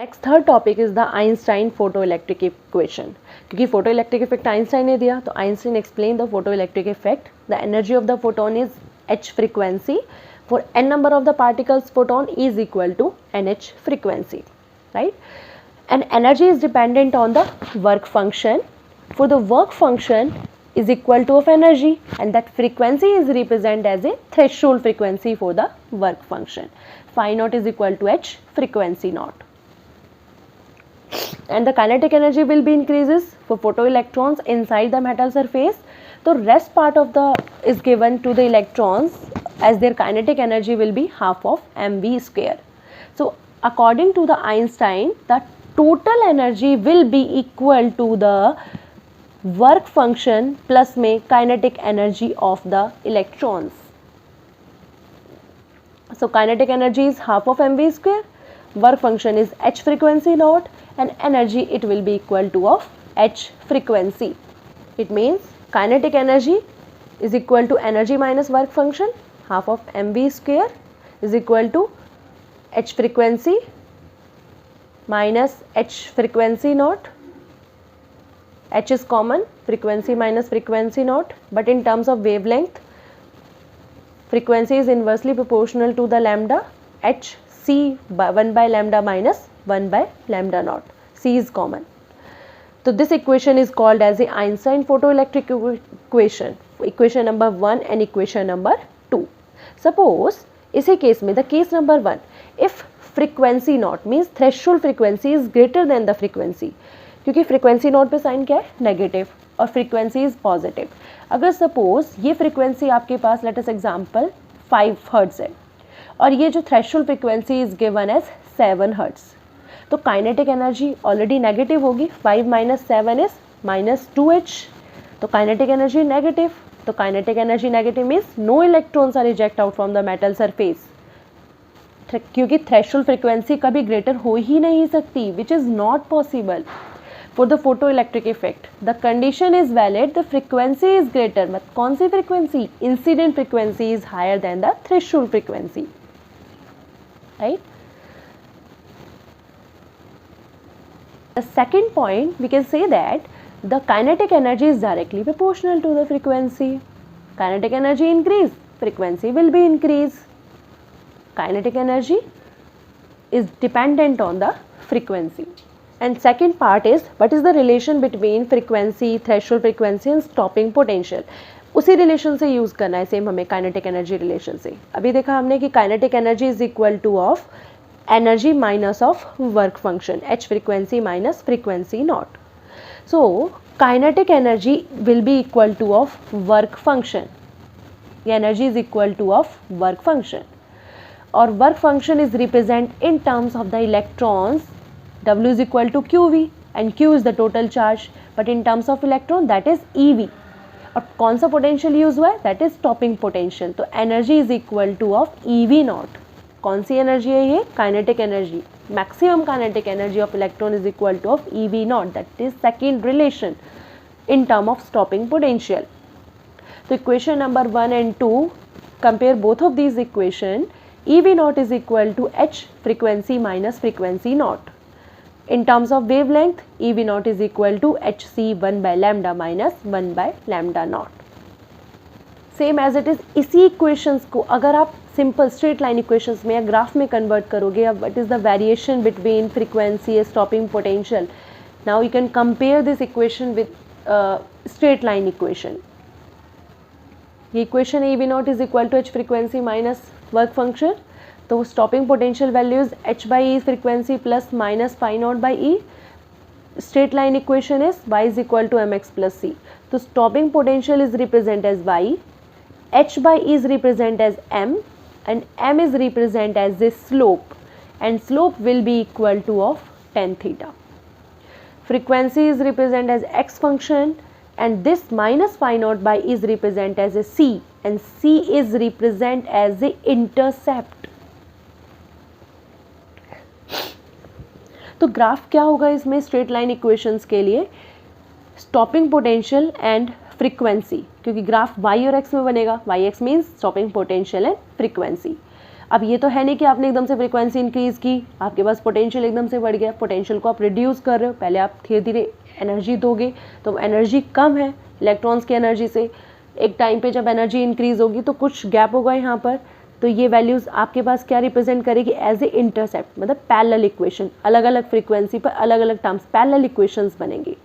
Next third topic is the Einstein photoelectric equation. क्योंकि photoelectric effect Einstein ने दिया, तो Einstein explain the photoelectric effect. The energy of the photon is h frequency for n number of the particles photon is equal to nh frequency, right? And energy is dependent on the work function. For the work function is equal to of energy, and that frequency is represented as a threshold frequency for the work function. Phi naught is equal to h frequency naught. And the kinetic energy will be increases for photoelectrons inside the metal surface. The rest part of the is given to the electrons as their kinetic energy will be half of mv square. So according to the Einstein, the total energy will be equal to the work function plus में kinetic energy of the electrons. So kinetic energy is half of mv square, work function is h frequency naught, and energy it will be equal to of h frequency. It means kinetic energy is equal to energy minus work function, half of mv square is equal to h frequency minus h frequency naught. H is common, frequency minus frequency naught, but in terms of wavelength, frequency is inversely proportional to the lambda. H c by 1 by lambda minus 1 by lambda naught. C is common. So this equation is called as the Einstein photoelectric equation, equation number 1 and equation number 2. Suppose इसी case में the case number 1, if frequency naught means threshold frequency is greater than the frequency, क्योंकि frequency naught पे sign क्या है, negative, और frequency is positive. अगर suppose ये frequency आपके पास लेट अस एग्जांपल 5 हर्ट्ज है और ये जो threshold frequency is given as 7 hertz, तो काइनेटिक एनर्जी ऑलरेडी नेगेटिव होगी. 5 माइनस 7 इज माइनस 2h, तो काइनेटिक एनर्जी नेगेटिव. तो kinetic energy negative means no electrons are reject out from the metal surface, क्योंकि threshold frequency कभी greater हो ही नहीं सकती, which is not possible. For the photoelectric effect, the condition is valid, the frequency is greater. but कौन सी frequency? Incident frequency is higher than the threshold frequency, right? The second point, we can say that the kinetic energy is directly proportional to the frequency. Kinetic energy increase, frequency will be increase. Kinetic energy is dependent on the frequency. And second part is what is the relation between frequency, threshold frequency and stopping potential. उसी relation से use करना है same हमें kinetic energy relation से. अभी देखा हमने कि kinetic energy is equal to of energy minus of work function, H frequency minus frequency naught. So kinetic energy will be equal to of work function. ये energy is equal to of work function, और work function is represent in terms of the electrons. W is equal to QV and Q is the total charge, but in terms of electron that is EV. और कौन सा potential use हुआ है, that is stopping potential. तो energy is equal to of EV naught. कौन सी energy है ये, kinetic energy. Maximum kinetic energy of electron is equal to of EV naught, that is second relation in term of stopping potential. तो equation number 1 and 2 compare both of these equation. EV naught is equal to H frequency minus frequency naught. In terms of wavelength, EV naught is equal to hc 1 by lambda minus 1 by lambda naught. Same as it is. इसी equations को अगर आप simple straight line equations में या graph में convert करोगे, अब what is the variation between frequency and stopping potential. Now you can compare this equation with straight line equation. ये equation EV naught is equal to h frequency minus work function. तो stopping potential values h by e frequency plus minus phi naught by e. Straight line equation is y is equal to mx plus c. तो stopping potential is represent as y, h by e is represent as m, and m is represent as the slope, and slope will be equal to of tan theta. Frequency is represent as x function, and this minus pi naught by e is represent as a c, and c is represent as the intercept. तो graph क्या होगा इसमें straight line equations के लिए, stopping potential and frequency, क्योंकि graph y और x में बनेगा. y x means stopping potential and frequency. अब ये तो है नहीं कि आपने एकदम से फ्रीक्वेंसी इंक्रीज़ की, आपके पास पोटेंशियल एकदम से बढ़ गया, पोटेंशियल को आप रिड्यूस कर रहे हो, पहले आप धीरे धीरे एनर्जी दोगे, तो एनर्जी कम है इलेक्ट्रॉन्स की एनर्जी से, एक टाइम पे जब एनर्जी इंक्रीज होगी तो कुछ गैप होगा यहाँ पर, तो ये वैल्यूज़ आपके पास क्या रिप्रेजेंट करेगी, एज ए इंटरसेप्ट, मतलब पैरेलल इक्वेशन, अलग अलग फ्रीक्वेंसी पर अलग अलग टर्म्स, पैरेलल इक्वेशंस बनेंगी।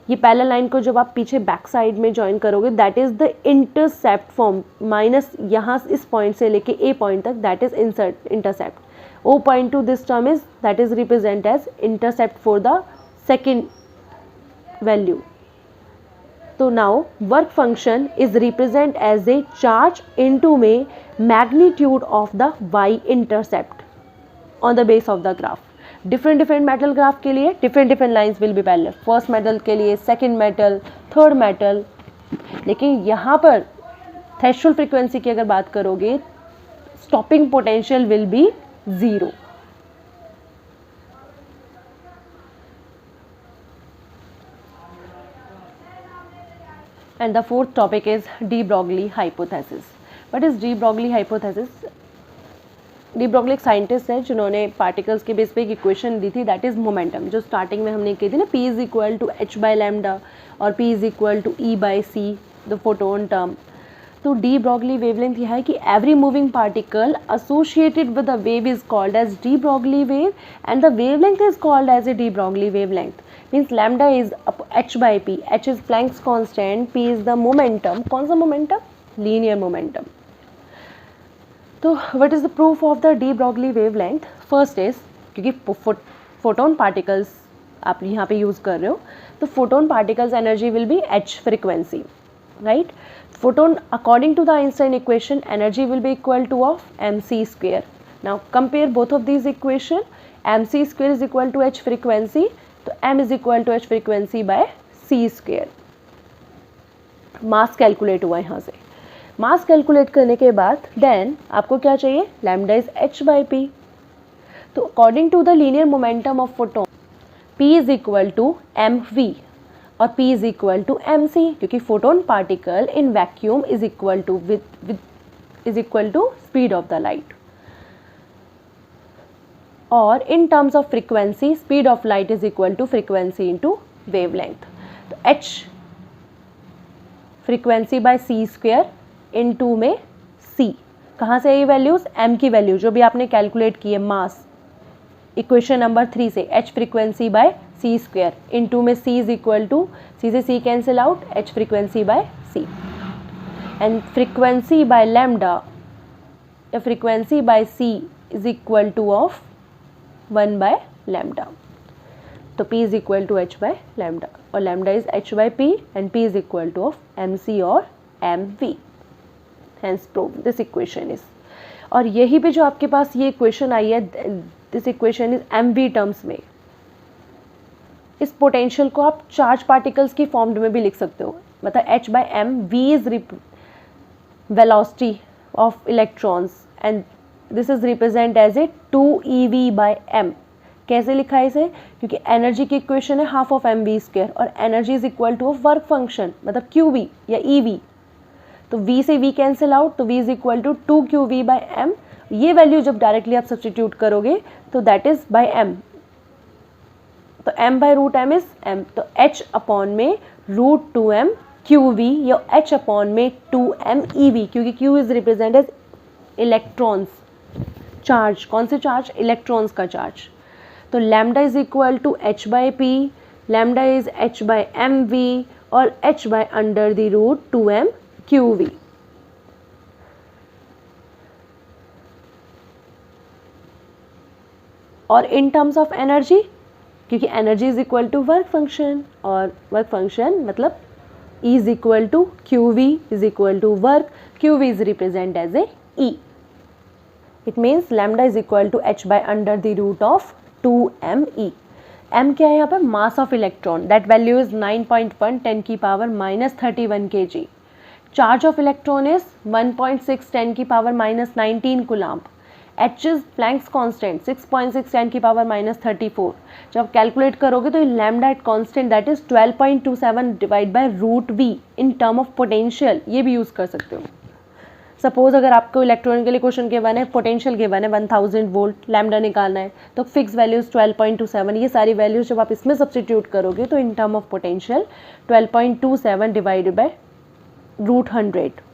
ये पैरेलल लाइन को जब आप पीछे बैक साइड में ज्वाइन करोगे, that is the intercept form, minus यहाँ इस पॉइंट से लेके ए पॉइंट तक, that is intercept. O point to this term is that is represent as intercept for the second value. तो now work function is represent as a charge into में magnitude of the Y intercept on the base of the graph. Different metal graph के लिए different lines will be parallel, first metal के लिए, second metal, third metal. लेकिन यहाँ पर threshold frequency की अगर बात करोगे, stopping potential will be 0। And the fourth topic is de Broglie hypothesis. What is de Broglie hypothesis? de Broglie एक साइंटिस्ट है जिन्होंने पार्टिकल्स के बेस पे एक इक्वेशन दी थी, दैट इज मोमेंटम, जो स्टार्टिंग में हमने की थी ना, P is equal to h by lambda और P is equal to E by C, the photon term. तो डी ब्रॉगली वेवलेंथ यह है कि every moving particle associated with the wave is called as de Broglie wave and the wavelength is called as a de Broglie wavelength. Means lambda is h by p, h is Planck's constant, p is the momentum, कौन सा momentum, linear momentum. तो what is the proof of the D Broglie wavelength? First is, क्योंकि photon particles आप यहाँ पे use कर रहे हो, तो photon particles energy will B h frequency, right. Photon, according to the Einstein equation, energy will be equal to of mc square. Now compare both of these equation. mc square is equal to h frequency, तो m is equal to h frequency by c square. Mass calculate हुआ यहाँ से। Mass calculate करने के बाद then आपको क्या चाहिए, lambda is h by p। तो according to the linear momentum of photon, p is equal to mv और p is equal to mc, क्योंकि photon particle in vacuum is equal to is equal to speed of the light, और in terms of frequency speed of light is equal to frequency into wavelength. तो h frequency by c square into में c, कहाँ से ये values, m की value जो भी आपने कैलकुलेट की है मास इक्वेशन नंबर 3 से, h frequency by c square into में c is equal to, c से c cancel out, h frequency by c, and frequency by lambda या frequency by c is equal to of 1 by lambda. तो p is equal to h by lambda और lambda is h by p and p is equal to of mc और mv, hence prove this equation is. और यही पे जो आपके पास ये equation आई है, this equation is mv terms में। इस पोटेंशियल को आप चार्ज पार्टिकल्स की फॉर्म में भी लिख सकते हो, मतलब h बाई m, v is velocity of electrons and this is represent as a 2ev by m। कैसे लिखा है इसे, क्योंकि एनर्जी की इक्वेशन है हाफ ऑफ mv स्क्वायर और energy is equal to of work function, मतलब qv या ev। तो v से v कैंसिल आउट, तो v is equal to 2qv by m। ये वैल्यू जब डायरेक्टली आप सब्सटीट्यूट करोगे तो दैट इज बाई m, तो m by root m is m, तो h अपॉन में रूट 2m qv या h अपॉन में 2m ev, क्योंकि q is represent as electrons charge, कौन से चार्ज, इलेक्ट्रॉन्स का चार्ज। तो lambda is equal to h by p, lambda is h by mv और h by under the root 2m qv। और in terms of energy, क्योंकि energy is equal to work function और work function मतलब E is equal to QV is equal to work, QV is represent as a E। It means lambda is equal to h by under the root of 2me। m क्या है यहाँ पर, mass of electron, that value is 9.1 10 की power minus 31 kg। Charge of electron is 1.6 10 की power minus 19 coulomb. h is Planck's constant 6.6 10 की power minus 34। जब आप calculate करोगे तो lambda at constant that is 12.27 divide by root v in term of potential, ये भी use कर सकते हो। सपोज अगर आपको इलेक्ट्रॉन के लिए क्वेश्चन गिवन है, पोटेंशियल गिवन है 1000 वोल्ट, लैम्डा निकालना है, तो फिक्स वैल्यूज 12.27, ये सारी वैल्यूज जब आप इसमें सब्सटीट्यूट करोगे तो इन term of potential 12.27 divided by √100